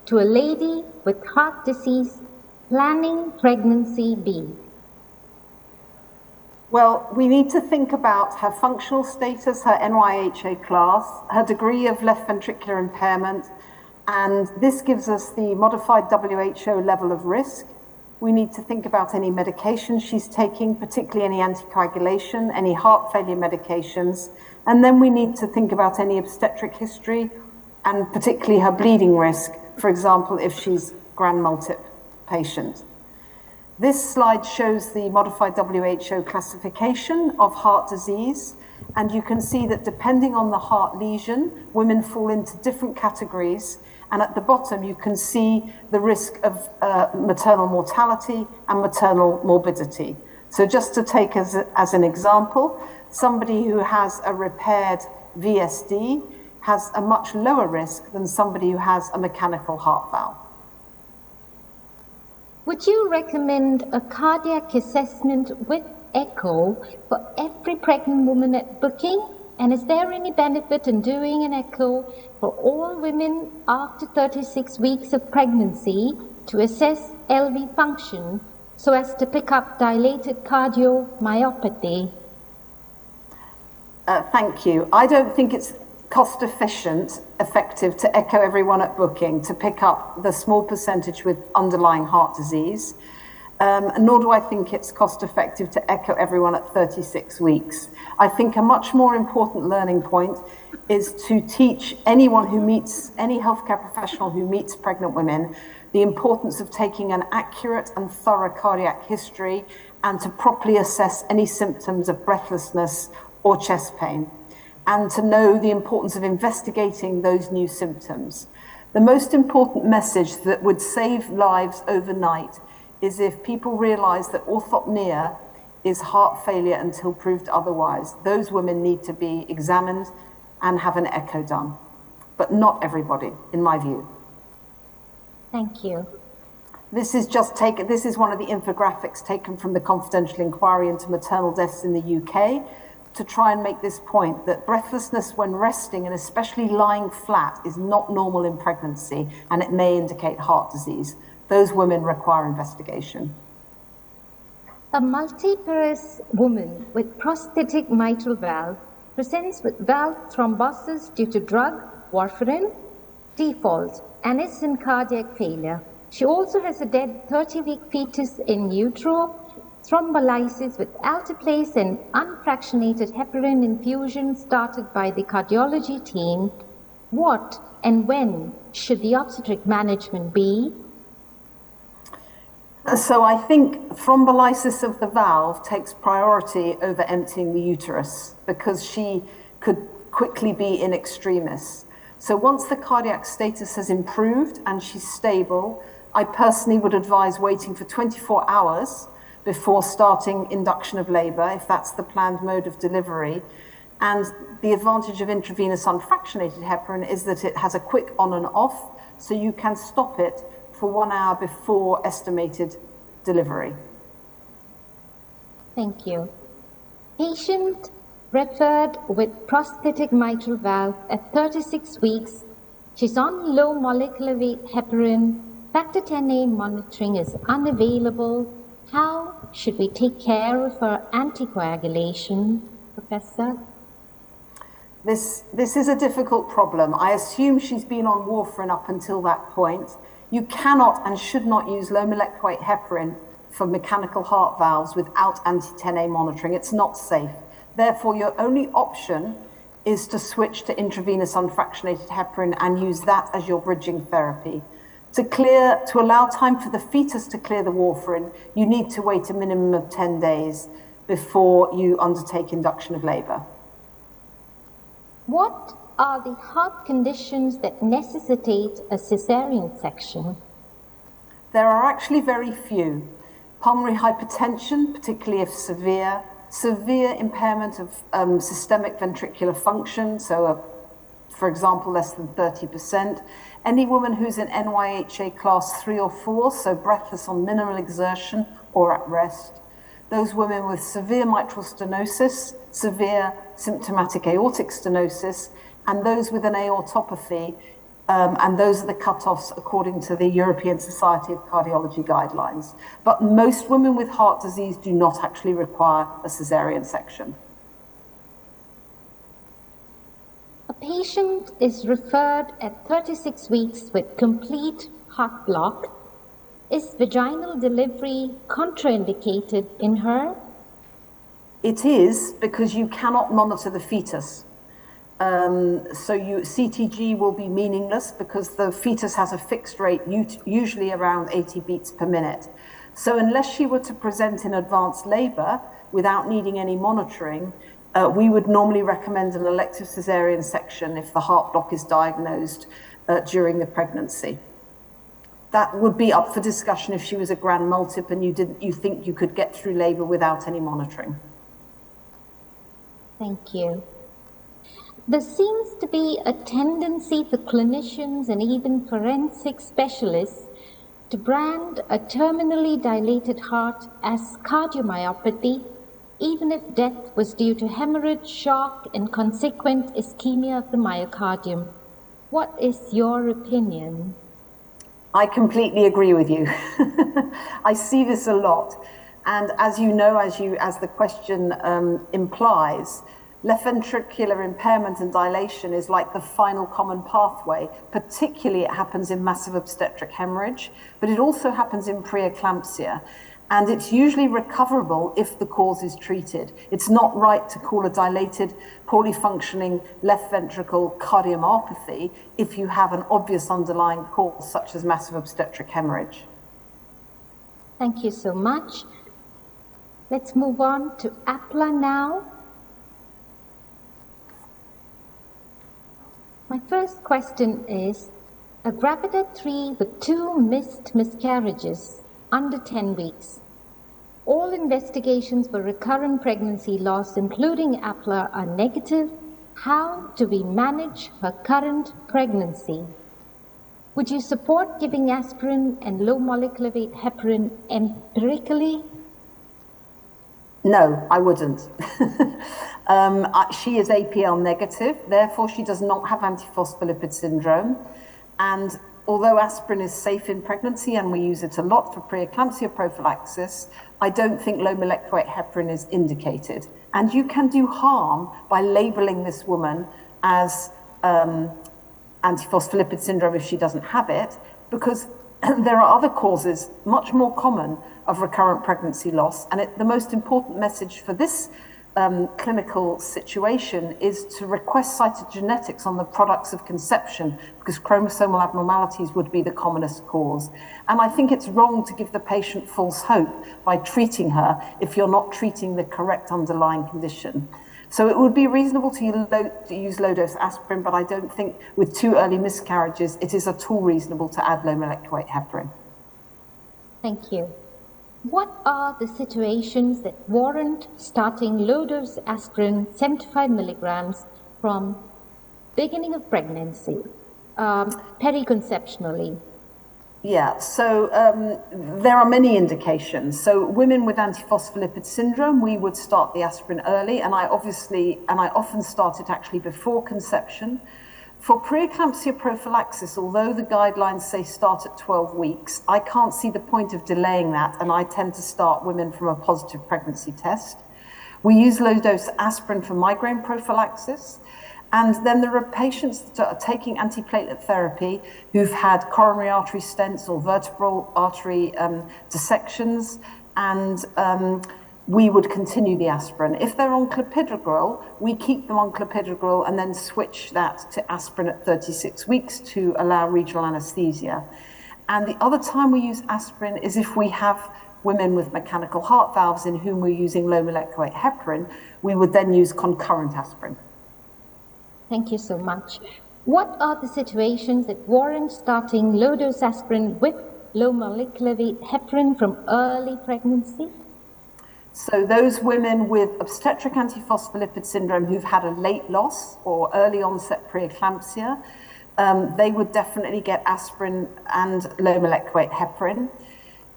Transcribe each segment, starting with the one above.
to a lady with heart disease planning pregnancy be? Well, we need to think about her functional status, her NYHA class, her degree of left ventricular impairment, and this gives us the modified WHO level of risk. We need to think about any medication she's taking, particularly any anticoagulation, any heart failure medications, and then we need to think about any obstetric history and particularly her bleeding risk, for example, if she's Gram-multip patient. This slide shows the modified WHO classification of heart disease, and you can see that depending on the heart lesion, women fall into different categories, and at the bottom you can see the risk of maternal mortality and maternal morbidity. So just to take as an example, somebody who has a repaired VSD has a much lower risk than somebody who has a mechanical heart valve. Would you recommend a cardiac assessment with echo for every pregnant woman at booking? And is there any benefit in doing an echo for all women after 36 weeks of pregnancy to assess LV function so as to pick up dilated cardiomyopathy? Thank you. I don't think it's cost effective to echo everyone at booking to pick up the small percentage with underlying heart disease. Nor do I think it's cost effective to echo everyone at 36 weeks. I think a much more important learning point is to teach anyone who meets, any healthcare professional who meets pregnant women, the importance of taking an accurate and thorough cardiac history and to properly assess any symptoms of breathlessness or chest pain, and to know the importance of investigating those new symptoms. The most important message that would save lives overnight is if people realize that orthopnea is heart failure until proved otherwise. Those women need to be examined and have an echo done, but not everybody, in my view. Thank you. This is one of the infographics taken from the confidential inquiry into maternal deaths in the UK to try and make this point that breathlessness when resting and especially lying flat is not normal in pregnancy and it may indicate heart disease. Those women require investigation. A multiparous woman with prosthetic mitral valve presents with valve thrombosis due to drug, warfarin, default, and is in cardiac failure. She also has a dead 30-week fetus in utero, thrombolysis with alteplase and unfractionated heparin infusion started by the cardiology team. What and when should the obstetric management be? So I think thrombolysis of the valve takes priority over emptying the uterus because she could quickly be in extremis. So once the cardiac status has improved and she's stable, I personally would advise waiting for 24 hours before starting induction of labor, if that's the planned mode of delivery. And the advantage of intravenous unfractionated heparin is that it has a quick on and off, so you can stop it for 1 hour before estimated delivery. Thank you. Patient referred with prosthetic mitral valve at 36 weeks. She's on low molecular weight heparin. Factor Xa monitoring is unavailable. How should we take care of her anticoagulation, Professor? This is a difficult problem. I assume she's been on warfarin up until that point. You cannot and should not use low molecular weight heparin for mechanical heart valves without anti-10A monitoring. It's not safe. Therefore, your only option is to switch to intravenous unfractionated heparin and use that as your bridging therapy. To allow time for the fetus to clear the warfarin, you need to wait a minimum of 10 days before you undertake induction of labor. What are the heart conditions that necessitate a cesarean section? There are actually very few. Pulmonary hypertension, particularly if severe impairment of systemic ventricular function, so for example, less than 30%. Any woman who's in NYHA class 3 or 4, so breathless on minimal exertion or at rest. Those women with severe mitral stenosis, severe symptomatic aortic stenosis, and those with an aortopathy And those are the cutoffs according to the European Society of Cardiology guidelines. But most women with heart disease do not actually require a cesarean section. A patient is referred at 36 weeks with complete heart block. Is vaginal delivery contraindicated in her? It is, because you cannot monitor the fetus. So CTG will be meaningless because the fetus has a fixed rate, usually around 80 beats per minute. So unless she were to present in advanced labor without needing any monitoring, we would normally recommend an elective cesarean section if the heart block is diagnosed during the pregnancy. That would be up for discussion if she was a grand multip and you think you could get through labor without any monitoring. Thank you. There seems to be a tendency for clinicians and even forensic specialists to brand a terminally dilated heart as cardiomyopathy, even if death was due to hemorrhage, shock, and consequent ischemia of the myocardium. What is your opinion? I completely agree with you. I see this a lot. And as you know, as the question implies, left ventricular impairment and dilation is like the final common pathway. Particularly, it happens in massive obstetric hemorrhage, but it also happens in preeclampsia. And it's usually recoverable if the cause is treated. It's not right to call a dilated, poorly functioning left ventricle cardiomyopathy if you have an obvious underlying cause, such as massive obstetric hemorrhage. Thank you so much. Let's move on to APLA now. My first question is, a gravidity 3 with 2 missed miscarriages under 10 weeks. All investigations for recurrent pregnancy loss, including APLA, are negative. How do we manage her current pregnancy? Would you support giving aspirin and low molecular weight heparin empirically? No, I wouldn't. She is APL negative, therefore she does not have antiphospholipid syndrome. And although aspirin is safe in pregnancy and we use it a lot for preeclampsia prophylaxis, I don't think low molecular weight heparin is indicated. And you can do harm by labeling this woman as antiphospholipid syndrome if she doesn't have it, because there are other causes much more common of recurrent pregnancy loss. And the most important message for this clinical situation is to request cytogenetics on the products of conception, because chromosomal abnormalities would be the commonest cause. And I think it's wrong to give the patient false hope by treating her if you're not treating the correct underlying condition. So it would be reasonable to use low-dose aspirin, but I don't think with 2 early miscarriages, it is at all reasonable to add low molecular weight heparin. Thank you. What are the situations that warrant starting low-dose aspirin, 75 milligrams, from beginning of pregnancy, periconceptionally? Yeah, so there are many indications. So women with antiphospholipid syndrome, we would start the aspirin early, and I often start it actually before conception. For preeclampsia prophylaxis, although the guidelines say start at 12 weeks, I can't see the point of delaying that, and I tend to start women from a positive pregnancy test. We use low-dose aspirin for migraine prophylaxis. And then there are patients that are taking antiplatelet therapy who've had coronary artery stents or vertebral artery dissections, and we would continue the aspirin. If they're on clopidogrel, we keep them on clopidogrel and then switch that to aspirin at 36 weeks to allow regional anesthesia. And the other time we use aspirin is if we have women with mechanical heart valves in whom we're using low molecular weight heparin, we would then use concurrent aspirin. Thank you so much. What are the situations that warrant starting low-dose aspirin with low molecular weight heparin from early pregnancy? So those women with obstetric antiphospholipid syndrome who've had a late loss or early onset preeclampsia, they would definitely get aspirin and low molecular weight heparin.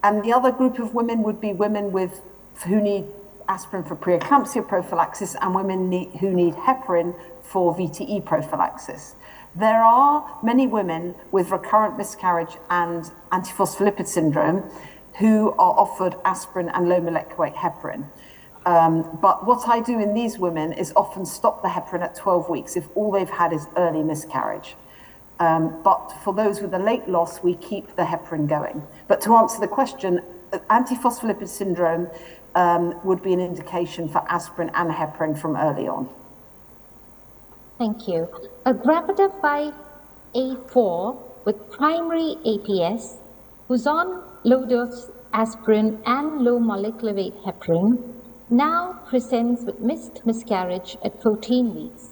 And the other group of women would be women who need aspirin for preeclampsia prophylaxis and women who need heparin for VTE prophylaxis. There are many women with recurrent miscarriage and antiphospholipid syndrome who are offered aspirin and low molecular weight heparin. But what I do in these women is often stop the heparin at 12 weeks if all they've had is early miscarriage. But for those with a late loss, we keep the heparin going. But to answer the question, antiphospholipid syndrome would be an indication for aspirin and heparin from early on. Thank you. A graviда 5A4 with primary APS who's on low-dose aspirin and low molecular weight heparin now presents with missed miscarriage at 14 weeks.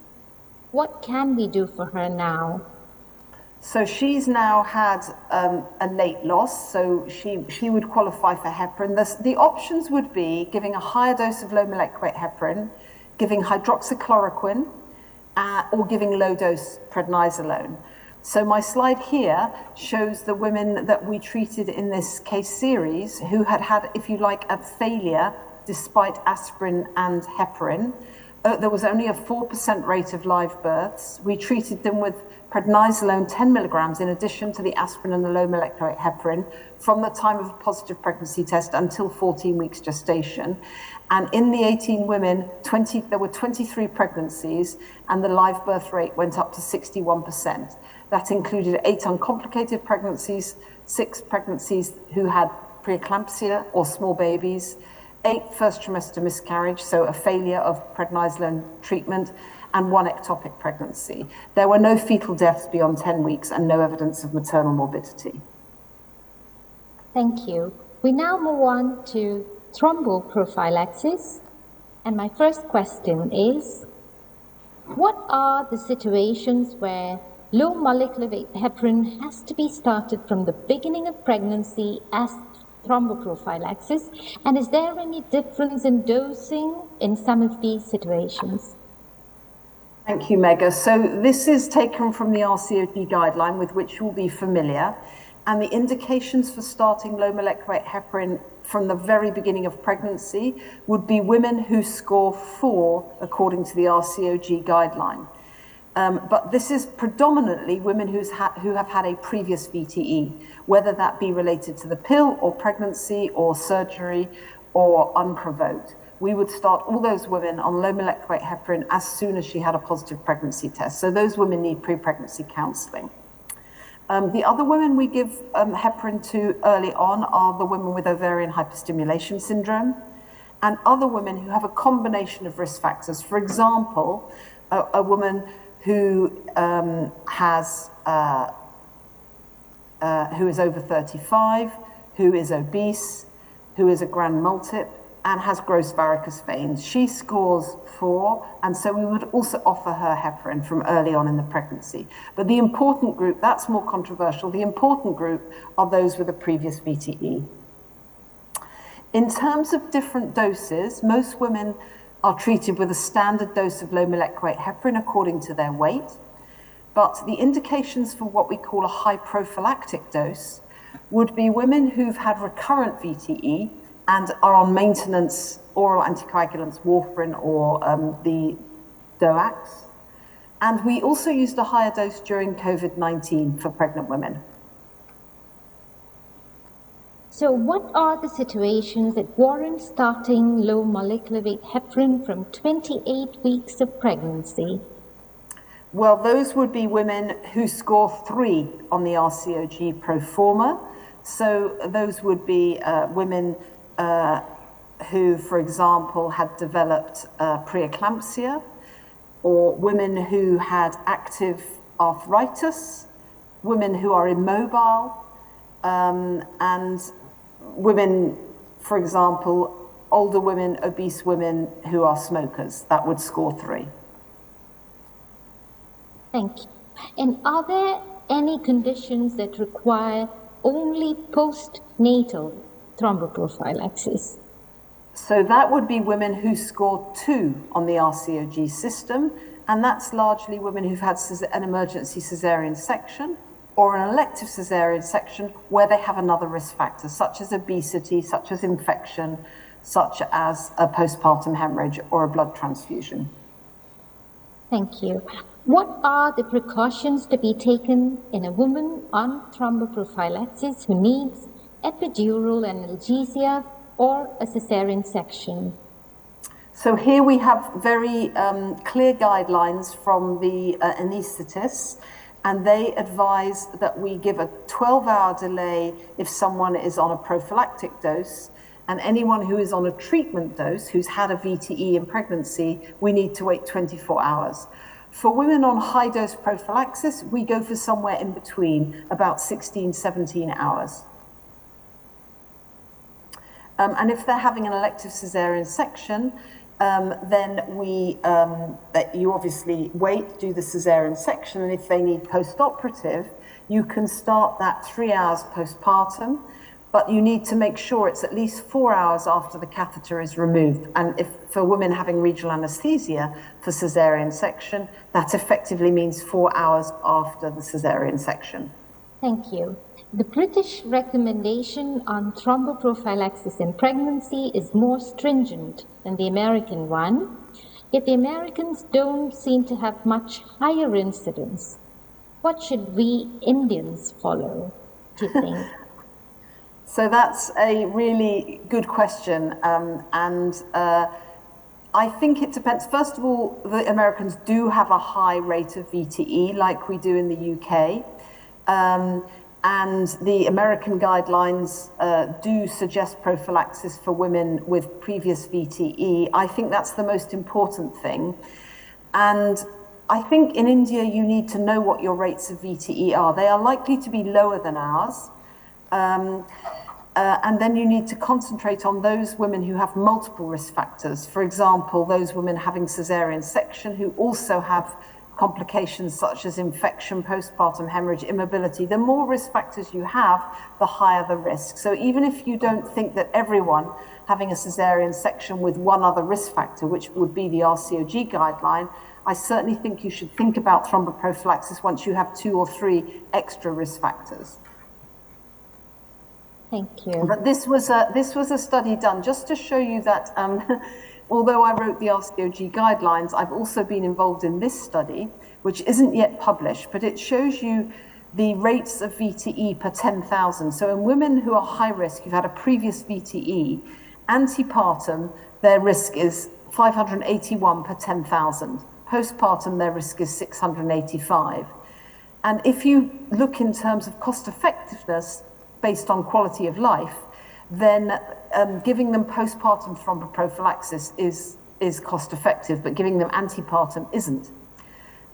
What can we do for her now? So she's now had a late loss, so she would qualify for heparin. The options would be giving a higher dose of low molecular weight heparin, giving hydroxychloroquine, or giving low-dose prednisolone. So my slide here shows the women that we treated in this case series who had, if you like, a failure despite aspirin and heparin. There was only a 4% rate of live births. We treated them with prednisolone 10 milligrams in addition to the aspirin and the low molecular weight heparin from the time of a positive pregnancy test until 14 weeks gestation. And in the 18 women, there were 23 pregnancies, and the live birth rate went up to 61%. That included 8 uncomplicated pregnancies, 6 pregnancies who had preeclampsia or small babies, 8 first trimester miscarriage, so a failure of prednisolone treatment, and 1 ectopic pregnancy. There were no fetal deaths beyond 10 weeks and no evidence of maternal morbidity. Thank you. We now move on to thrombo prophylaxis. And my first question is, what are the situations where low molecular weight heparin has to be started from the beginning of pregnancy as thromboprophylaxis? And is there any difference in dosing in some of these situations? Thank you, Mega. So this is taken from the RCOG guideline with which you'll be familiar. And the indications for starting low molecular weight heparin from the very beginning of pregnancy would be women who score 4 according to the RCOG guideline. But this is predominantly women who have had a previous VTE, whether that be related to the pill or pregnancy or surgery or unprovoked. We would start all those women on low molecular weight heparin as soon as she had a positive pregnancy test. So those women need pre-pregnancy counseling. The other women we give heparin to early on are the women with ovarian hyperstimulation syndrome and other women who have a combination of risk factors. For example, a woman who who is over 35, who is obese, who is a grand multip, and has gross varicose veins. She scores 4, and so we would also offer her heparin from early on in the pregnancy. But the important group, that's more controversial, the important group are those with a previous VTE. In terms of different doses, most women are treated with a standard dose of low molecular weight heparin according to their weight, but the indications for what we call a high prophylactic dose would be women who've had recurrent VTE and are on maintenance oral anticoagulants, warfarin or the DOACs. And we also used a higher dose during COVID-19 for pregnant women. So what are the situations that warrant starting low molecular weight heparin from 28 weeks of pregnancy? Well, those would be women who score 3 on the RCOG pro forma. So those would be women who, for example, had developed preeclampsia, or women who had active arthritis, women who are immobile, and women, for example, older women, obese women who are smokers. That would score 3. Thank you. And are there any conditions that require only postnatal thromboprophylaxis? So that would be women who score 2 on the RCOG system, and that's largely women who've had an emergency cesarean section or an elective cesarean section where they have another risk factor, such as obesity, such as infection, such as a postpartum hemorrhage or a blood transfusion. Thank you. What are the precautions to be taken in a woman on thromboprophylaxis who needs epidural analgesia or a cesarean section? So here we have very clear guidelines from the anaesthetists, and they advise that we give a 12-hour delay if someone is on a prophylactic dose, and anyone who is on a treatment dose, who's had a VTE in pregnancy, we need to wait 24 hours. For women on high-dose prophylaxis, we go for somewhere in between, about 16, 17 hours. And if they're having an elective cesarean section, then you obviously wait, do the cesarean section, and if they need post-operative, you can start that 3 hours postpartum, but you need to make sure it's at least 4 hours after the catheter is removed. And if for women having regional anesthesia for cesarean section, that effectively means 4 hours after the cesarean section. Thank you. The British recommendation on thromboprophylaxis in pregnancy is more stringent than the American one, yet the Americans don't seem to have much higher incidence. What should we Indians follow, do you think? So that's a really good question. I think it depends. First of all, the Americans do have a high rate of VTE like we do in the UK. And the American guidelines do suggest prophylaxis for women with previous VTE. I think that's the most important thing. And I think in India, you need to know what your rates of VTE are. They are likely to be lower than ours. And then you need to concentrate on those women who have multiple risk factors. For example, those women having cesarean section who also have complications such as infection, postpartum hemorrhage, immobility. The more risk factors you have, the higher the risk. So even if you don't think that everyone having a cesarean section with one other risk factor, which would be the RCOG guideline, I certainly think you should think about thromboprophylaxis once you have 2 or 3 extra risk factors. Thank you. But this was a study done just to show you that although I wrote the RCOG guidelines, I've also been involved in this study, which isn't yet published, but it shows you the rates of VTE per 10,000. So in women who are high risk, who've had a previous VTE, antepartum, their risk is 581 per 10,000. Postpartum, their risk is 685. And if you look in terms of cost effectiveness based on quality of life, then giving them postpartum thromboprophylaxis is cost effective, but giving them antepartum isn't.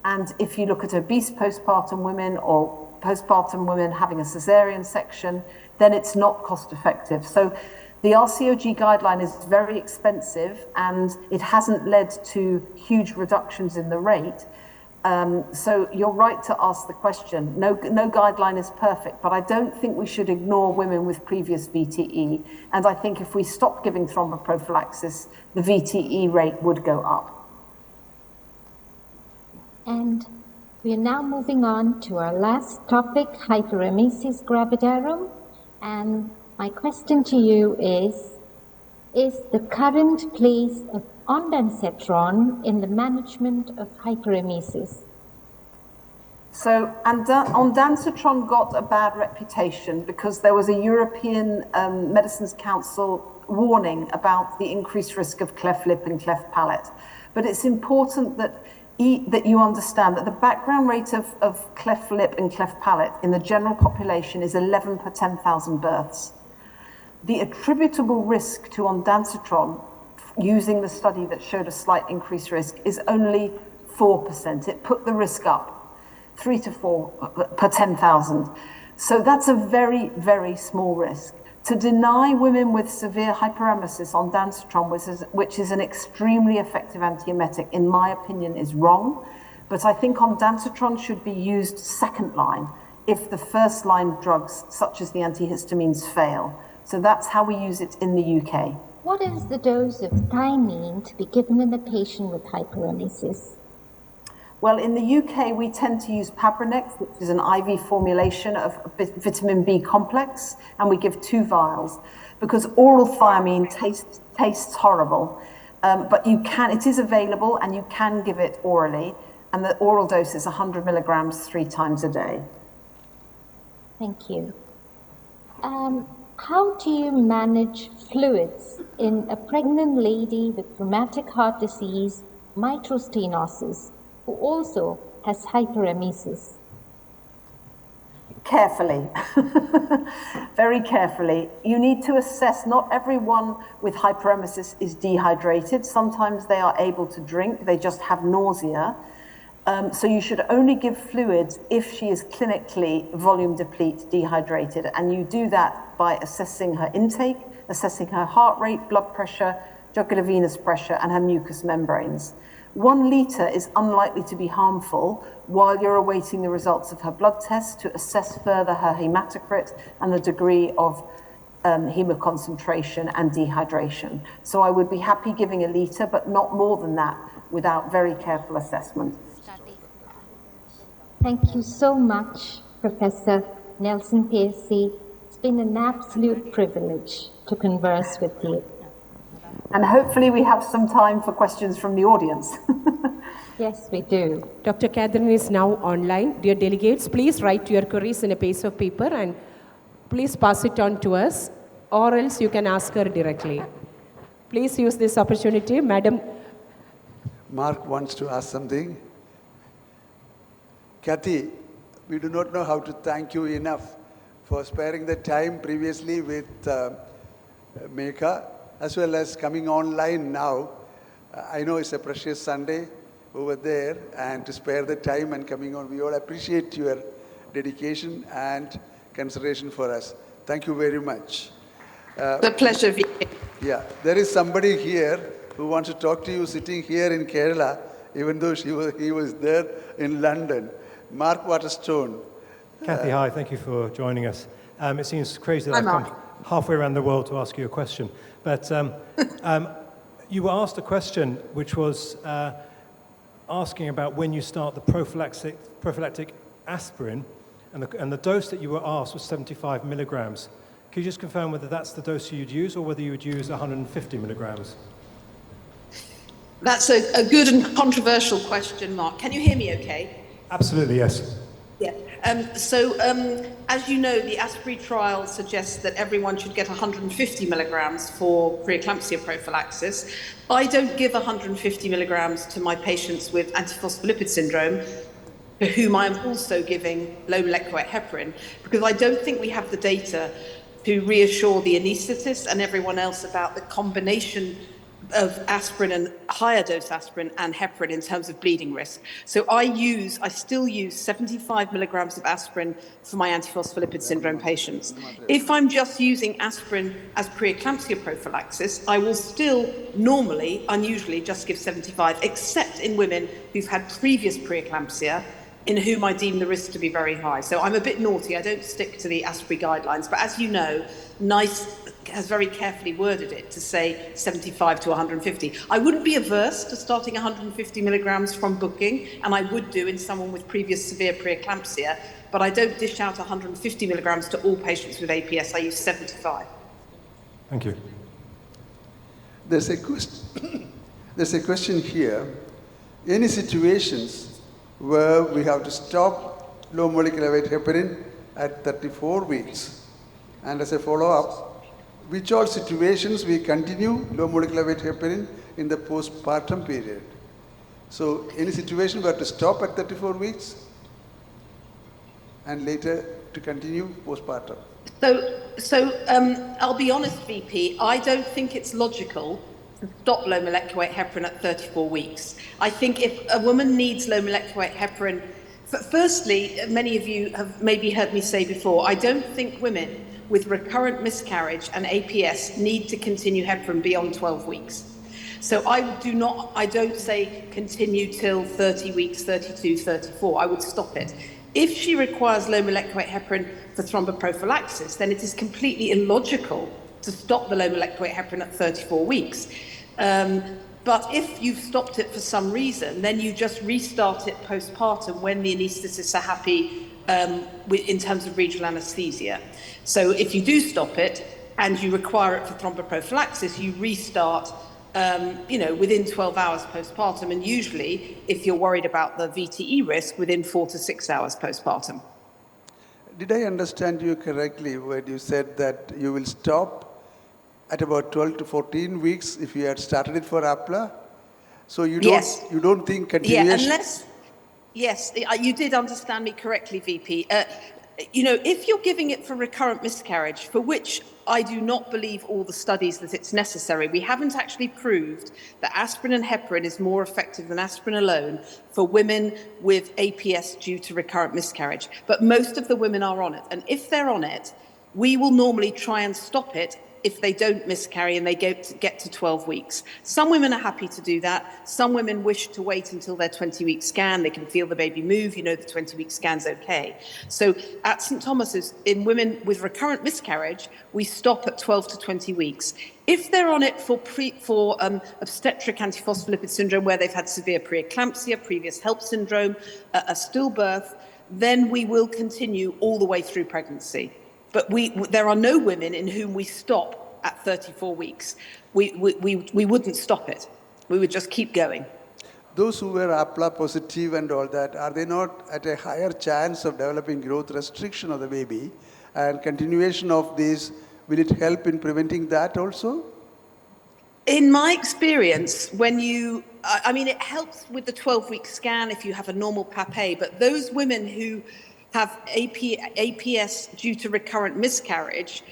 And if you look at obese postpartum women or postpartum women having a cesarean section, then it's not cost effective. So the RCOG guideline is very expensive and it hasn't led to huge reductions in the rate. So you're right to ask the question. No guideline is perfect, but I don't think we should ignore women with previous VTE. And I think if we stop giving thromboprophylaxis, the VTE rate would go up. And we are now moving on to our last topic, hyperemesis gravidarum. And my question to you is the current place of ondansetron in the management of hyperemesis? So ondansetron got a bad reputation because there was a European Medicines Council warning about the increased risk of cleft lip and cleft palate. But it's important that you understand that the background rate of cleft lip and cleft palate in the general population is 11 per 10,000 births. The attributable risk to ondansetron, using the study that showed a slight increased risk, is only 4%. It put the risk up 3 to 4 per 10,000. So that's a very, very small risk. To deny women with severe hyperemesis ondansetron, which is an extremely effective antiemetic, in my opinion, is wrong. But I think ondansetron should be used second line if the first line drugs, such as the antihistamines, fail. So that's how we use it in the UK. What is the dose of thiamine to be given in a patient with hyperemesis? Well, in the UK, we tend to use Pabrinex, which is an IV formulation of vitamin B complex, and we give 2 vials because oral thiamine tastes horrible. But it is available and you can give it orally, and the oral dose is 100 milligrams 3 times a day. Thank you. How do you manage fluids in a pregnant lady with rheumatic heart disease, mitral stenosis, who also has hyperemesis? Carefully, very carefully. You need to assess, not everyone with hyperemesis is dehydrated. Sometimes they are able to drink, they just have nausea. So you should only give fluids if she is clinically volume deplete dehydrated. And you do that by assessing her intake, assessing her heart rate, blood pressure, jugular venous pressure, and her mucous membranes. 1 litre is unlikely to be harmful while you're awaiting the results of her blood test to assess further her hematocrit and the degree of hemoconcentration and dehydration. So I would be happy giving 1 litre, but not more than that without very careful assessment. Thank you so much, Professor Nelson Piercy. It's been an absolute privilege to converse with you. And hopefully we have some time for questions from the audience. Yes, we do. Dr. Catherine is now online. Dear delegates, please write your queries in a piece of paper and please pass it on to us, or else you can ask her directly. Please use this opportunity. Madam. Mark wants to ask something. Kathy, we do not know how to thank you enough for sparing the time previously with Meka, as well as coming online now. I know it's a precious Sunday over there, and to spare the time and coming on, we all appreciate your dedication and consideration for us. Thank you very much. The pleasure, VP. Yeah, there is somebody here who wants to talk to you sitting here in Kerala, even though he was there in London. Mark Waterstone. Kathy, hi, thank you for joining us. It seems crazy that I've come halfway around the world to ask you a question, but you were asked a question which was asking about when you start the prophylactic aspirin, and the dose that you were asked was 75 milligrams. Can you just confirm whether that's the dose you'd use or whether you would use 150 milligrams? That's a good and controversial question, Mark. Can you hear me okay? Absolutely, yes. Yeah. As you know, the ASPRI trial suggests that everyone should get 150 milligrams for preeclampsia prophylaxis. I don't give 150 milligrams to my patients with antiphospholipid syndrome, to whom I'm also giving low molecular weight heparin, because I don't think we have the data to reassure the anaesthetist and everyone else about the combination of aspirin and higher dose aspirin and heparin in terms of bleeding risk. So I still use 75 milligrams of aspirin for my antiphospholipid syndrome patients. If I'm just using aspirin as preeclampsia prophylaxis, I will still normally, unusually, just give 75, except in women who've had previous preeclampsia, in whom I deem the risk to be very high. So I'm a bit naughty, I don't stick to the ASPRI guidelines, but as you know, NICE has very carefully worded it to say 75 to 150. I wouldn't be averse to starting 150 milligrams from booking, and I would do in someone with previous severe preeclampsia, but I don't dish out 150 milligrams to all patients with APS, I use 75. Thank you. There's a question here. Any situations where we have to stop low molecular weight heparin at 34 weeks? And as a follow-up, which all situations we continue low molecular weight heparin in the postpartum period? So any situation we have to stop at 34 weeks and later to continue postpartum? So I'll be honest, VP, I don't think it's logical to stop low molecular weight heparin at 34 weeks. I think if a woman needs low molecular weight heparin, firstly, many of you have maybe heard me say before, I don't think women with recurrent miscarriage and APS need to continue heparin beyond 12 weeks. So I don't say continue till 30 weeks, 32, 34, I would stop it. If she requires low molecular weight heparin for thromboprophylaxis, then it is completely illogical to stop the low molecular weight heparin at 34 weeks. But if you've stopped it for some reason, then you just restart it postpartum when the anaesthetists are happy in terms of regional anaesthesia. So if you do stop it and you require it for thromboprophylaxis, you restart within 12 hours postpartum, and usually, if you're worried about the VTE risk, within 4 to 6 hours postpartum. Did I understand you correctly when you said that you will stop at about 12 to 14 weeks if you had started it for APLA? So you don't think continuation... Yes, you did understand me correctly, VP. If you're giving it for recurrent miscarriage, for which I do not believe all the studies that it's necessary, we haven't actually proved that aspirin and heparin is more effective than aspirin alone for women with APS due to recurrent miscarriage. But most of the women are on it. And if they're on it, we will normally try and stop it if they don't miscarry and they get to 12 weeks. Some women are happy to do that. Some women wish to wait until their 20-week scan. They can feel the baby move. The 20-week scan's okay. So at St. Thomas's, in women with recurrent miscarriage, we stop at 12 to 20 weeks. If they're on it for obstetric antiphospholipid syndrome, where they've had severe preeclampsia, previous HELP syndrome, a stillbirth, then we will continue all the way through pregnancy. But there are no women in whom we stop at 34 weeks. We wouldn't stop it. We would just keep going. Those who were APLA positive and all that, are they not at a higher chance of developing growth restriction of the baby? And continuation of this, will it help in preventing that also? In my experience, it helps with the 12-week scan if you have a normal PAP-A, but those women who have APS due to recurrent miscarriage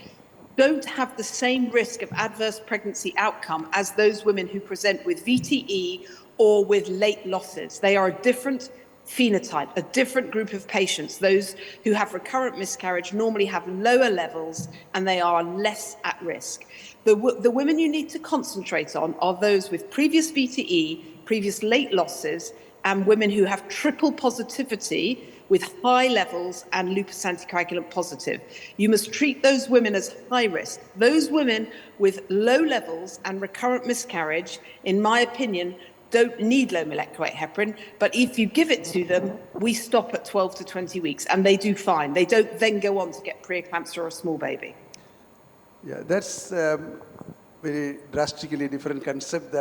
don't have the same risk of adverse pregnancy outcome as those women who present with VTE or with late losses. They are a different phenotype, a different group of patients. Those who have recurrent miscarriage normally have lower levels and they are less at risk. The women you need to concentrate on are those with previous VTE, previous late losses, and women who have triple positivity with high levels and lupus anticoagulant positive. You must treat those women as high risk. Those women with low levels and recurrent miscarriage, in my opinion, don't need low molecular weight heparin, but if you give it to them, we stop at 12 to 20 weeks, and they do fine. They don't then go on to get preeclampsia or a small baby. Yeah, that's very drastically different concept,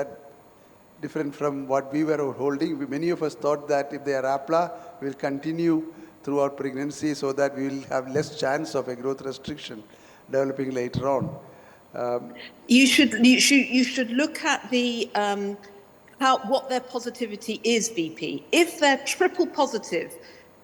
different from what we were holding. Many of us thought that if they are APLA, we'll continue throughout pregnancy so that we will have less chance of a growth restriction developing later on. You should look at the what their positivity is, VP. If they're triple positive,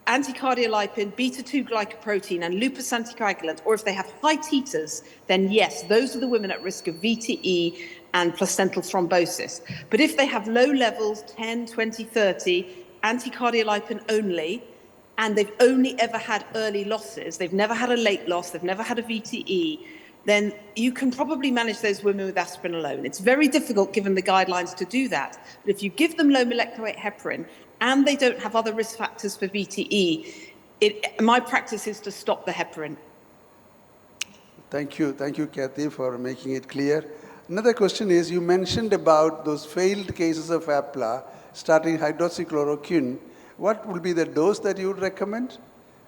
anticardiolipin, beta-2 glycoprotein, and lupus anticoagulant, or if they have high titers, then yes, those are the women at risk of VTE and placental thrombosis. But if they have low levels, 10, 20, 30, anticardiolipin only, and they've only ever had early losses, they've never had a late loss, they've never had a VTE, then you can probably manage those women with aspirin alone. It's very difficult given the guidelines to do that. But if you give them low molecular weight heparin and they don't have other risk factors for VTE, my practice is to stop the heparin. Thank you, Kathy, for making it clear. Another question is, you mentioned about those failed cases of APLA starting hydroxychloroquine. What will be the dose that you would recommend?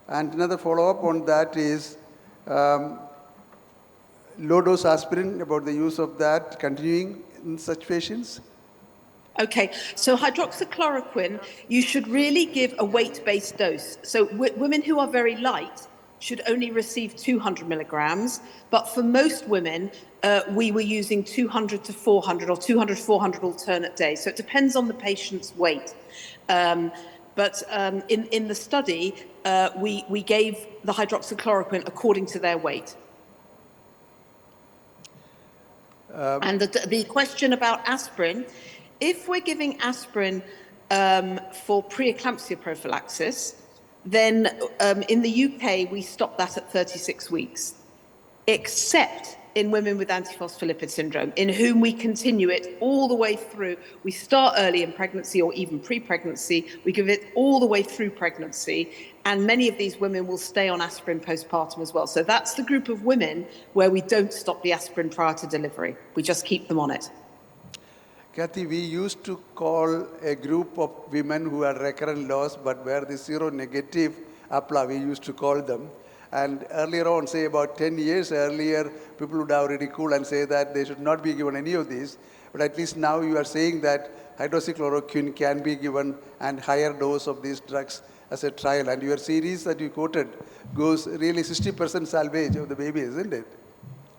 And another follow-up on that is low-dose aspirin, about the use of that continuing in such patients? Okay, so hydroxychloroquine, you should really give a weight-based dose. So women who are very light should only receive 200 milligrams, but for most women, we were using 200 to 400 or 200, 400 alternate days. So it depends on the patient's weight. But in the study, we gave the hydroxychloroquine according to their weight. And the question about aspirin, if we're giving aspirin for preeclampsia prophylaxis, then in the UK, we stop that at 36 weeks, except in women with antiphospholipid syndrome, in whom we continue it all the way through. We start early in pregnancy or even pre-pregnancy. We give it all the way through pregnancy. And many of these women will stay on aspirin postpartum as well. So that's the group of women where we don't stop the aspirin prior to delivery. We just keep them on it. Kathy, we used to call a group of women who had recurrent loss but were the seronegative APLA, we used to call them. And earlier on, say about 10 years earlier, people would have ridiculed and say that they should not be given any of these. But at least now you are saying that hydroxychloroquine can be given and higher dose of these drugs as a trial. And your series that you quoted goes really 60% salvage of the baby, isn't it?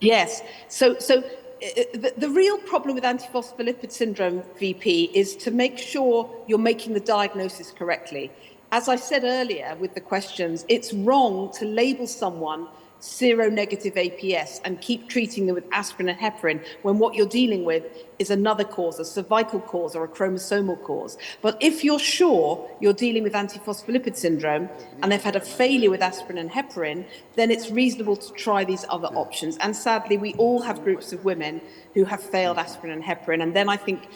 Yes. So the real problem with antiphospholipid syndrome, VP, is to make sure you're making the diagnosis correctly. As I said earlier with the questions, it's wrong to label someone seronegative APS and keep treating them with aspirin and heparin when what you're dealing with is another cause, a cervical cause or a chromosomal cause. But if you're sure you're dealing with antiphospholipid syndrome and they've had a failure with aspirin and heparin, then it's reasonable to try these other options. And sadly, we all have groups of women who have failed aspirin and heparin. And then I think,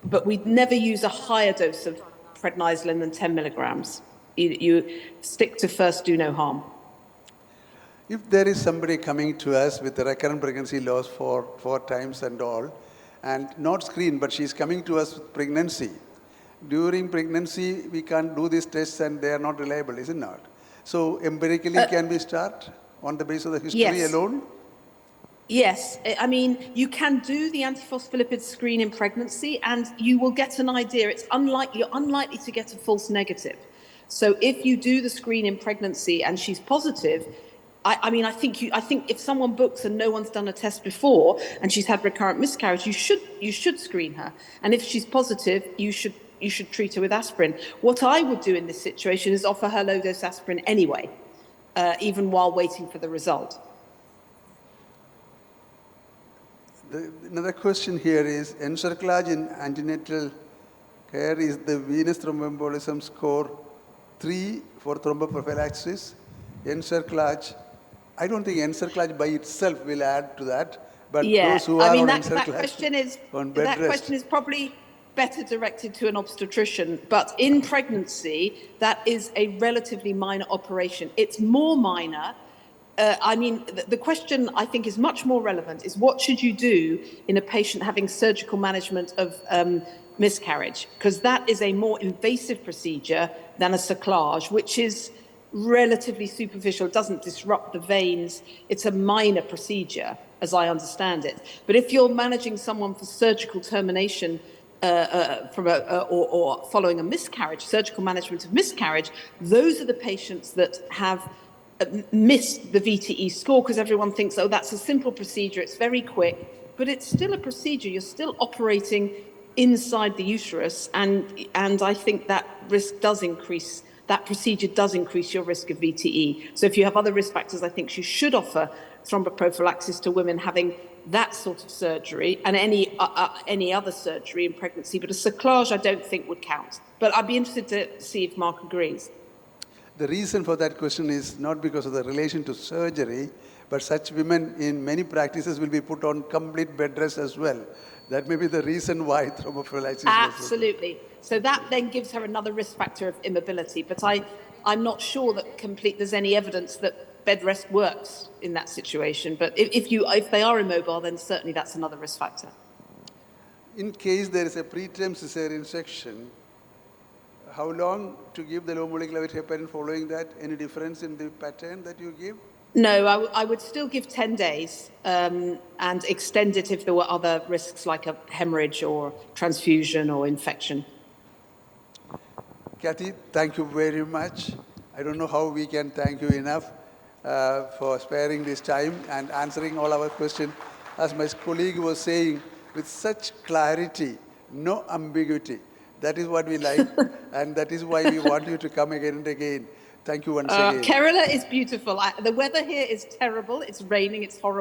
but we'd never use a higher dose of prednisolone than 10 milligrams. You stick to first, do no harm. If there is somebody coming to us with a recurrent pregnancy loss for 4 times and all, and not screened, but she's coming to us with pregnancy, during pregnancy, we can't do these tests and they are not reliable, is it not? So empirically, can we start on the basis of the history alone? Yes, I mean, you can do the antiphospholipid screen in pregnancy and you will get an idea. You're unlikely to get a false negative. So if you do the screen in pregnancy and she's positive, I think if someone books and no one's done a test before and she's had recurrent miscarriage, you should screen her. And if she's positive, you should treat her with aspirin. What I would do in this situation is offer her low-dose aspirin anyway, even while waiting for the result. Another question here is, encerclage in antenatal care is the venous thromboembolism score 3 for thromboprophylaxis. Encerclage, I don't think encerclage by itself will add to that, but those who are on encerclage on bed rest. That question is probably better directed to an obstetrician, but in pregnancy, that is a relatively minor operation. It's more minor. The question I think is much more relevant is what should you do in a patient having surgical management of miscarriage? Because that is a more invasive procedure than a cerclage, which is relatively superficial, doesn't disrupt the veins. It's a minor procedure, as I understand it. But if you're managing someone for surgical termination or following a miscarriage, surgical management of miscarriage, those are the patients that have missed the VTE score because everyone thinks, oh, that's a simple procedure, it's very quick, but it's still a procedure. You're still operating inside the uterus, and I think that risk does increase. That procedure does increase your risk of VTE. So if you have other risk factors, I think you should offer thromboprophylaxis to women having that sort of surgery and any other surgery in pregnancy. But a cerclage, I don't think would count. But I'd be interested to see if Mark agrees. The reason for that question is not because of the relation to surgery, but such women in many practices will be put on complete bed rest as well. That may be the reason why thromboprophylaxis. Absolutely. So that then gives her another risk factor of immobility. But I'm not sure that there's any evidence that bed rest works in that situation. But if they are immobile, then certainly that's another risk factor. In case there is a preterm cesarean section, how long to give the low molecular weight heparin following that? Any difference in the pattern that you give? No, I would still give 10 days and extend it if there were other risks like a hemorrhage or transfusion or infection. Kathy, thank you very much. I don't know how we can thank you enough for sparing this time and answering all our questions. As my colleague was saying, with such clarity, no ambiguity. That is what we like, and that is why we want you to come again and again. Thank you once again. Kerala is beautiful. The weather here is terrible. It's raining. It's horrible.